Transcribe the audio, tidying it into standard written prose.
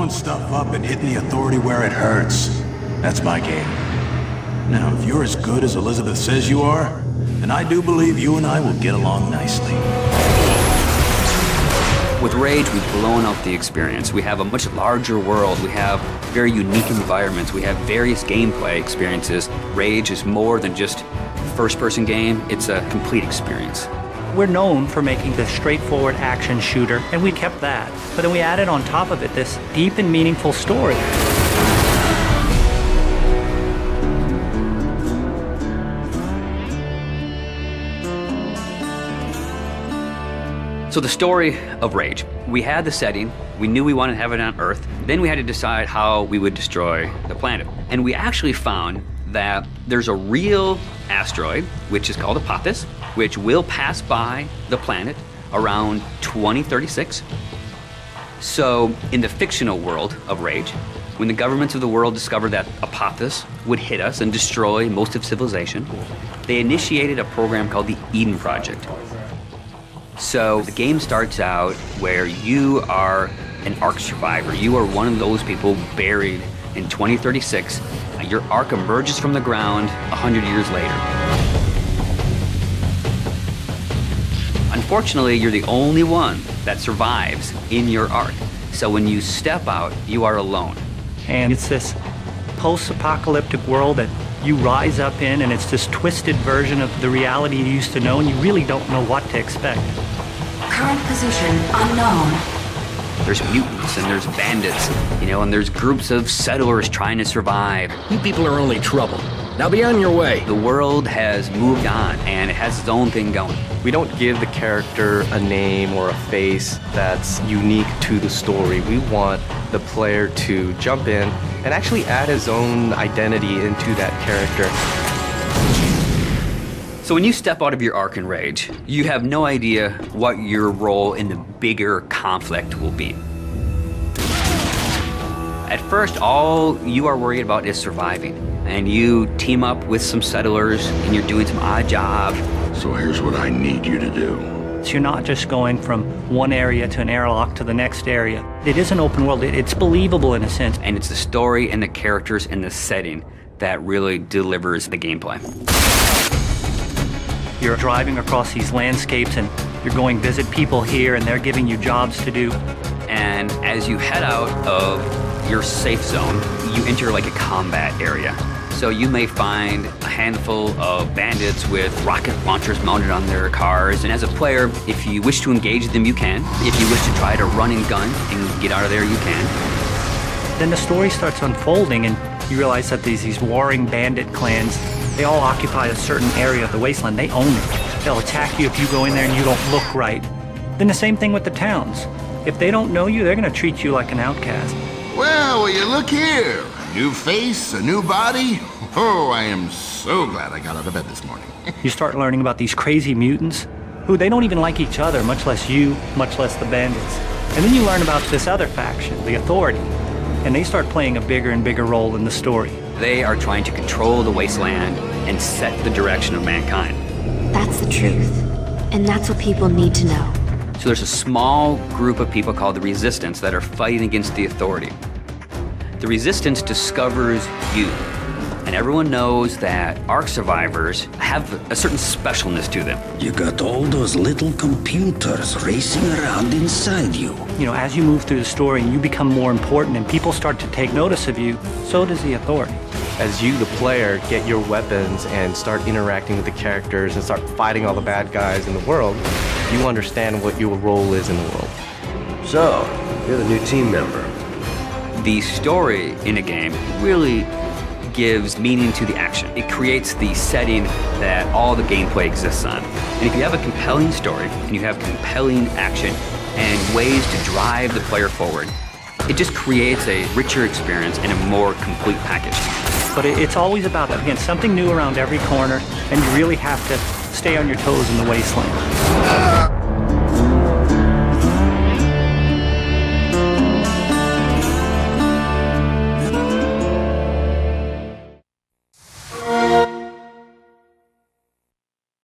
blowing stuff up and hitting the Authority where it hurts. That's my game. Now, if you're as good as Elizabeth says you are, then I do believe you and I will get along nicely. With Rage, we've blown out the experience. We have a much larger world. We have very unique environments. We have various gameplay experiences. Rage is more than just a first-person game. It's a complete experience. We're known for making this straightforward action shooter, and we kept that. But then we added on top of it this deep and meaningful story. So the story of Rage. We had the setting, we knew we wanted to have it on Earth, then we had to decide how we would destroy the planet. And we actually found that there's a real asteroid, which is called Apophis, which will pass by the planet around 2036. So in the fictional world of Rage, when the governments of the world discovered that Apophis would hit us and destroy most of civilization, they initiated a program called the Eden Project. So the game starts out where you are an Ark survivor. You are one of those people buried in 2036. Your Ark emerges from the ground 100 years later. Unfortunately, you're the only one that survives in your Ark. So when you step out, you are alone. And it's this post-apocalyptic world that you rise up in, and it's this twisted version of the reality you used to know, and you really don't know what to expect. Current position unknown. There's mutants and there's bandits, you know, and there's groups of settlers trying to survive. You people are only trouble. Now be on your way. The world has moved on, and it has its own thing going. We don't give the character a name or a face that's unique to the story. We want the player to jump in and actually add his own identity into that character. So when you step out of your Ark in Rage, you have no idea what your role in the bigger conflict will be. At first, all you are worried about is surviving. And you team up with some settlers, and you're doing some odd jobs. So here's what I need you to do. So you're not just going from one area to an airlock to the next area. It is an open world. It's believable in a sense. And it's the story and the characters and the setting that really delivers the gameplay. You're driving across these landscapes, and you're going visit people here, and they're giving you jobs to do. And as you head out of your safe zone, you enter like a combat area. So you may find a handful of bandits with rocket launchers mounted on their cars. And as a player, if you wish to engage them, you can. If you wish to try to run and gun and get out of there, you can. Then the story starts unfolding, and you realize that these warring bandit clans, they all occupy a certain area of the wasteland. They own it. They'll attack you if you go in there and you don't look right. Then the same thing with the towns. If they don't know you, they're going to treat you like an outcast. Well, will you look here? A new face, a new body. Oh, I am so glad I got out of bed this morning. You start learning about these crazy mutants who they don't even like each other, much less you, much less the bandits. And then you learn about this other faction, the Authority, and they start playing a bigger and bigger role in the story. They are trying to control the wasteland and set the direction of mankind. That's the truth. And that's what people need to know. So there's a small group of people called the Resistance that are fighting against the Authority. The Resistance discovers you. And everyone knows that Ark survivors have a certain specialness to them. You got all those little computers racing around inside you. You know, as you move through the story and you become more important and people start to take notice of you, so does the Authority. As you, the player, get your weapons and start interacting with the characters and start fighting all the bad guys in the world, you understand what your role is in the world. So, you're the new team member. The story in a game really gives meaning to the action. It creates the setting that all the gameplay exists on. And if you have a compelling story, and you have compelling action, and ways to drive the player forward, it just creates a richer experience and a more complete package. But it's always about, again, something new around every corner, and you really have to stay on your toes in the wasteland.